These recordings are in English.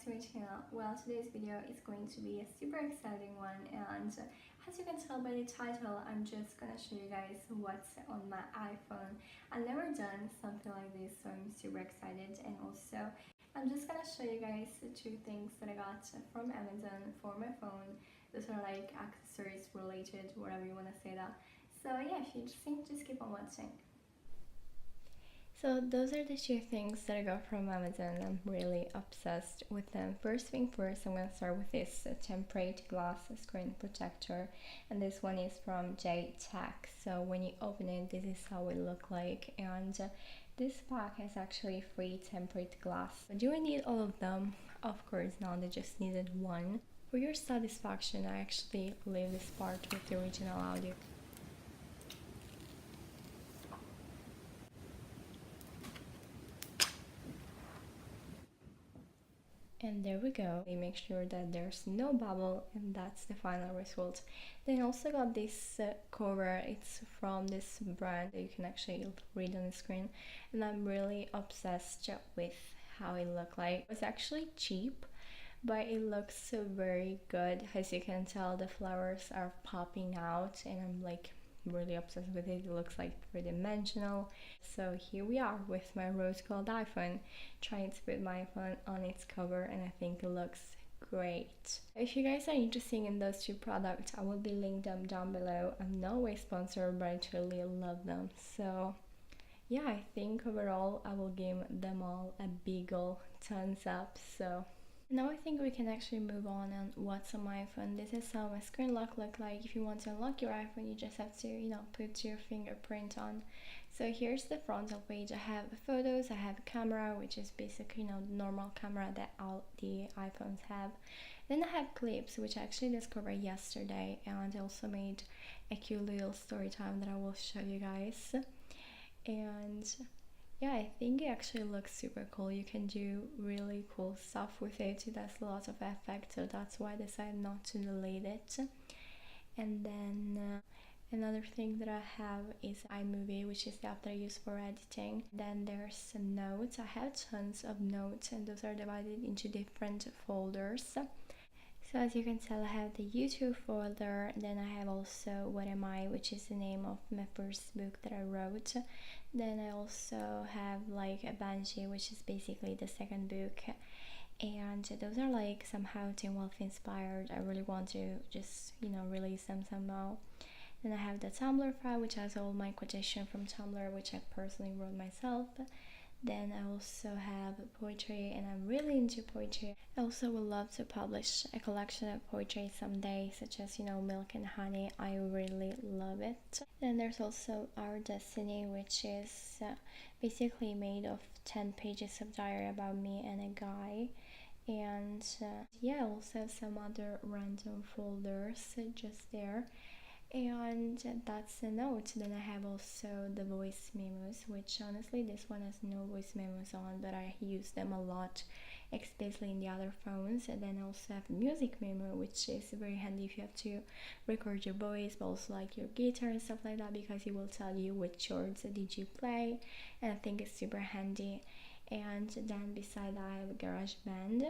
back to my channel. Well, today's video is going to be a super exciting one, and as you can tell by the title, I'm just gonna show you guys what's on my iPhone. I've never done something like this, so I'm super excited. And also I'm just gonna show you guys two things that I got from Amazon for my phone. Those are like accessories related, whatever you want to say that. So yeah, if you just keep on watching. So those are the two things that I got from Amazon. I'm really obsessed with them. First thing first, I'm gonna start with this temperate glass screen protector, and this one is from Byee. So when you open it, this is how it look like, and this pack has actually 3 temperate glass. Do I need all of them? Of course not, I just needed one. For your satisfaction, I actually leave this part with the original audio. And there we go. We make sure that there's no bubble, and that's the final result. Then I also got this cover. It's from this brand that you can actually read on the screen, and I'm really obsessed with how it looks like. It's actually cheap, but it looks so very good. As you can tell, the flowers are popping out, and I'm like really obsessed with it. It looks like three-dimensional. So here we are with my rose gold iPhone, trying to put my iPhone on its cover, and I think it looks great. If you guys are interested in those two products, I will be linked them down below. I'm no way sponsored, but I truly love them. So yeah, I think overall I will give them all a big ol' thumbs up. So now I think we can actually move on what's on my iPhone. This is how my screen lock look like. If you want to unlock your iPhone, you just have to, put your fingerprint on. So here's the frontal page. I have photos, I have a camera, which is basically, the normal camera that all the iPhones have. Then I have clips, which I actually discovered yesterday, and I also made a cute little story time that I will show you guys. And yeah, I think it actually looks super cool. You can do really cool stuff with it. It has lots of effects, so that's why I decided not to delete it. And then another thing that I have is iMovie, which is the app that I use for editing. Then there's notes. I have tons of notes, and those are divided into different folders. So as you can tell, I have the YouTube folder, then I have also What Am I, which is the name of my first book that I wrote. Then I also have like a Byee, which is basically the second book. And those are like somehow Teen Wolf inspired. I really want to just, release them somehow. Then I have the Tumblr file, which has all my quotation from Tumblr, which I personally wrote myself. Then I also have poetry, and I'm really into poetry. I also would love to publish a collection of poetry someday, such as, Milk and Honey. I really love it. Then there's also Our Destiny, which is basically made of 10 pages of diary about me and a guy. And yeah, I also have some other random folders just there. And that's a note. Then I have also the voice memos, which honestly this one has no voice memos on, but I use them a lot, especially in the other phones. And then I also have music memo, which is very handy if you have to record your voice, but also like your guitar and stuff like that, because it will tell you which chords did you play, and I think it's super handy. And then beside that I have GarageBand,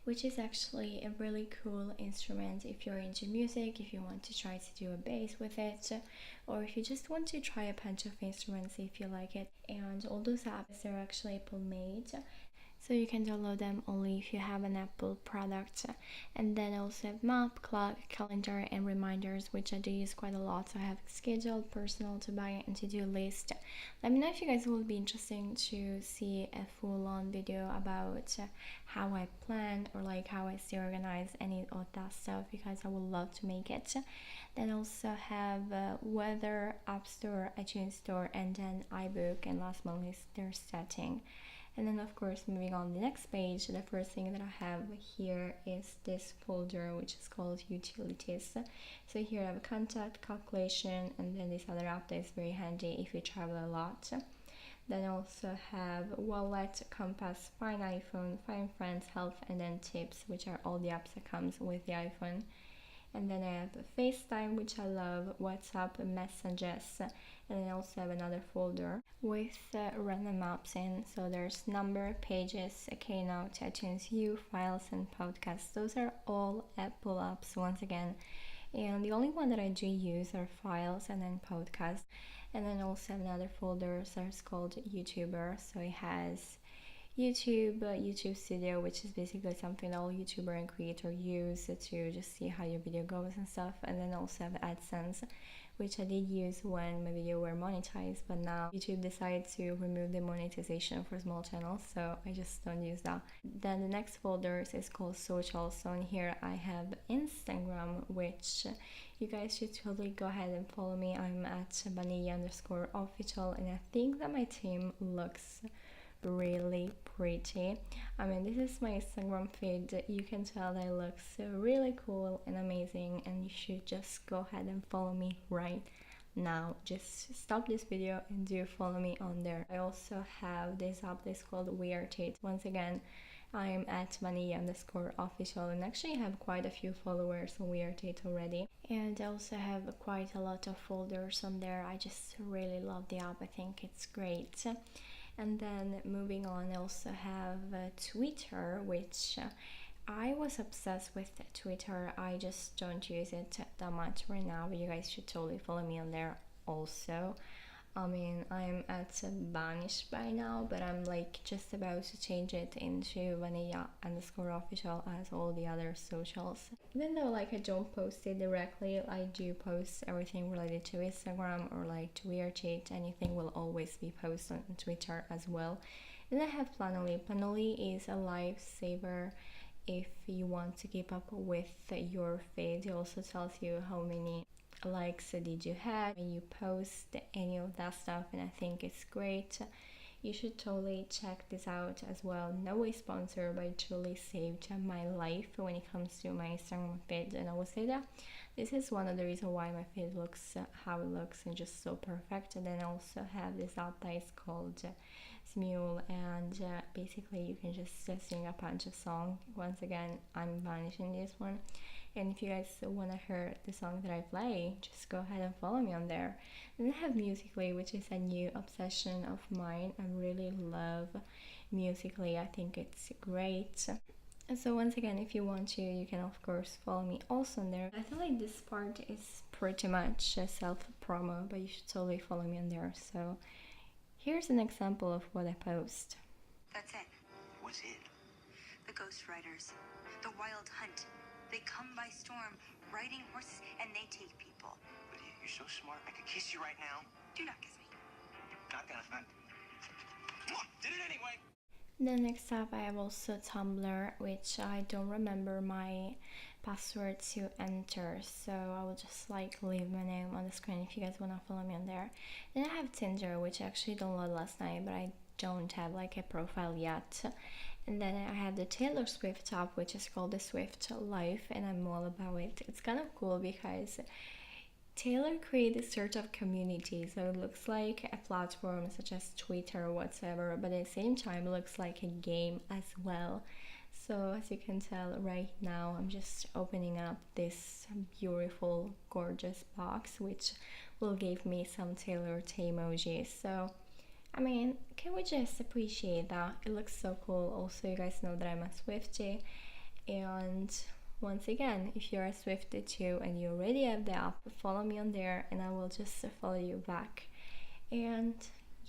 which is actually a really cool instrument if you're into music, if you want to try to do a bass with it, or if you just want to try a bunch of instruments if you like it. And all those apps are actually Apple made, so you can download them only if you have an Apple product. And then I also have map, clock, calendar, and reminders, which I do use quite a lot. So I have scheduled, personal, to buy, and to-do list. Let me know if you guys would be interested to see a full-on video about how I plan, or like how I stay organized, any of that stuff, because I would love to make it. Then I also have weather, App Store, iTunes Store, and then iBook, and last but not least their setting. And then of course, moving on the next page, the first thing that I have here is this folder, which is called Utilities. So here I have a contact, calculation, and then this other app that is very handy if you travel a lot. Then I also have wallet, compass, find iPhone, find friends, health, and then tips, which are all the apps that comes with the iPhone. And then I have FaceTime, which I love, WhatsApp, messages, and I also have another folder with random apps in. So there's number, pages, Keynote, iTunes U, files, and podcasts. Those are all Apple apps once again. And the only one that I do use are files and then podcasts. And then also another folder, so it's called YouTuber. So it has YouTube Studio, which is basically something that all YouTuber and creator use to just see how your video goes and stuff. And then also have AdSense, which I did use when my video were monetized, but now YouTube decided to remove the monetization for small channels, so I just don't use that. Then the next folder is called social. So in here I have Instagram, which you guys should totally go ahead and follow me. I'm at Byee_official, and I think that my team looks really pretty. I mean, this is my Instagram feed. You can tell that it looks really cool and amazing, and you should just go ahead and follow me right now. Just stop this video and do follow me on there. I also have this app that's called We Are Tate. Once again, I'm at Byee_official, and actually have quite a few followers on We Are Tate already. And I also have quite a lot of folders on there. I just really love the app. I think it's great. And then moving on, I also have Twitter, which I was obsessed with Twitter. I just don't use it that much right now, but you guys should totally follow me on there also. I mean, I'm at Banish by now, but I'm like just about to change it into Vanilla_official as all the other socials. Even though like I don't post it directly, I do post everything related to Instagram or like to WearChat. Anything will always be posted on Twitter as well. Then I have Planoly. Planoly is a lifesaver if you want to keep up with your feed. It also tells you how many likes did you have when you post any of that stuff, and I think it's great. You should totally check this out as well. No way sponsored, but it truly saved my life when it comes to my Instagram feed, and I would say that this is one of the reasons why my feed looks how it looks and just so perfect. And then I also have this app that is called Smule, and basically you can just sing a bunch of songs. Once again, I'm banishing this one, and if you guys want to hear the song that I play, just go ahead and follow me on there. And I have Musically, which is a new obsession of mine. I really love Musically. I think it's great. And so once again, if you want to, you can of course follow me also on there. I feel like this part is pretty much a self-promo, but you should totally follow me on there. So here's an example of what I post. That's it. What's it? The Ghost Riders. The Wild Hunt. They come by storm, riding horses, and they take people. But you're so smart. I could kiss you right now. Do not kiss me. Not gonna. Did it anyway. Then next up, I have also Tumblr, which I don't remember my password to enter, so I will just like leave my name on the screen if you guys want to follow me on there. Then I have Tinder, which I actually downloaded last night, but I don't have like a profile yet. And then I have the Taylor Swift app, which is called the Swift Life, and I'm all about it. It's kind of cool because Taylor created a sort of community, so it looks like a platform such as Twitter or whatever, but at the same time it looks like a game as well. So as you can tell right now, I'm just opening up this beautiful, gorgeous box, which will give me some Taylor emojis. So I mean, can we just appreciate that? It looks so cool. Also, you guys know that I'm a Swiftie, and once again, if you're a Swiftie too and you already have the app, follow me on there and I will just follow you back. And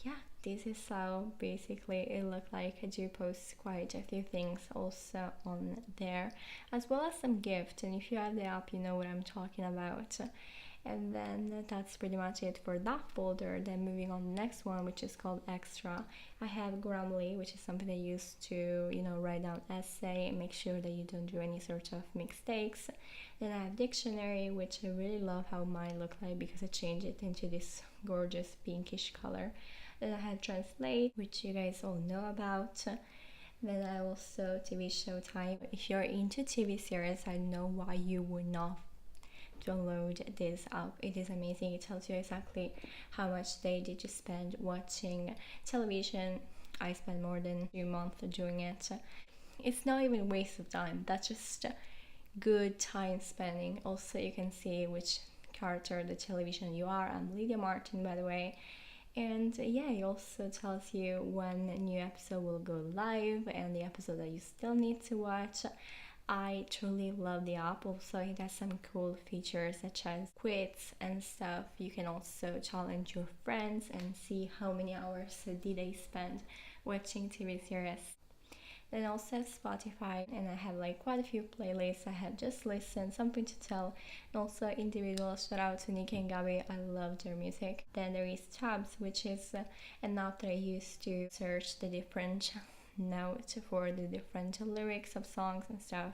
yeah, this is how basically it looked like. I do post quite a few things also on there, as well as some gifts, and if you have the app, you know what I'm talking about. And then that's pretty much it for that folder. Then moving on to the next one, which is called Extra. I have Grammarly, which is something I use to, write down essay and make sure that you don't do any sort of mistakes. Then I have Dictionary, which I really love how mine look like because I changed it into this gorgeous pinkish color. Then I have Translate, which you guys all know about. Then I also TV Showtime. If you're into TV series, I know why you would not download this app. It is amazing. It tells you exactly how much day did you spend watching television. I spent more than 2 months doing it. It's not even a waste of time. That's just good time spending. Also, you can see which character the television you are. I'm Lydia Martin, by the way. And yeah, it also tells you when a new episode will go live and the episode that you still need to watch. I truly love the app. Also, it has some cool features such as quiz and stuff. You can also challenge your friends and see how many hours did they spend watching TV series. Then also have Spotify, and I have like quite a few playlists. I have just listened, something to tell, and also individual shout out to Nick and Gabby. I love their music. Then there is Tabs, which is an app that I use to search the different notes for the different lyrics of songs and stuff.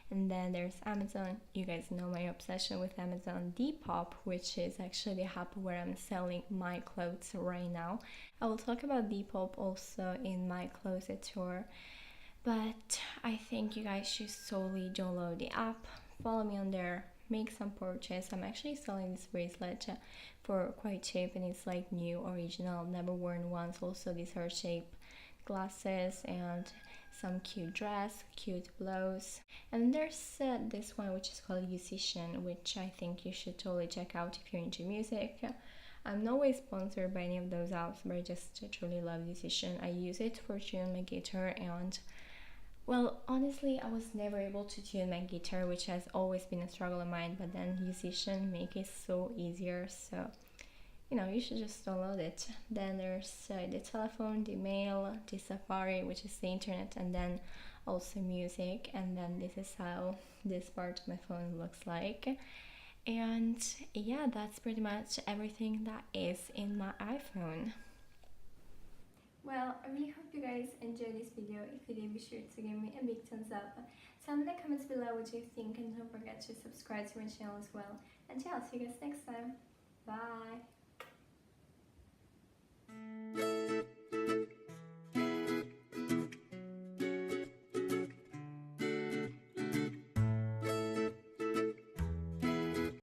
And then there's Amazon. You guys know my obsession with Amazon Depop, which is actually the app where I'm selling my clothes right now. I will talk about Depop also in my closet tour. But I think you guys should solely download the app, follow me on there, make some purchase. I'm actually selling this bracelet for quite cheap, and it's like new, original, never worn once. Also these heart-shaped glasses and some cute dress, cute blouse. And there's this one which is called Musician, which I think you should totally check out if you're into music. I'm not always sponsored by any of those apps, but I just truly love Musician. I use it for tuning my guitar, and well, honestly, I was never able to tune my guitar, which has always been a struggle of mine, but then Musician make it so easier, so you should just download it. Then there's the telephone, the mail, the Safari, which is the internet, and then also music. And then this is how this part of my phone looks like. And yeah, that's pretty much everything that is in my iPhone. Well, I really hope you guys enjoyed this video. If you did, be sure to give me a big thumbs up. Tell me in the comments below what you think, and don't forget to subscribe to my channel as well. And yeah, I'll see you guys next time. Bye!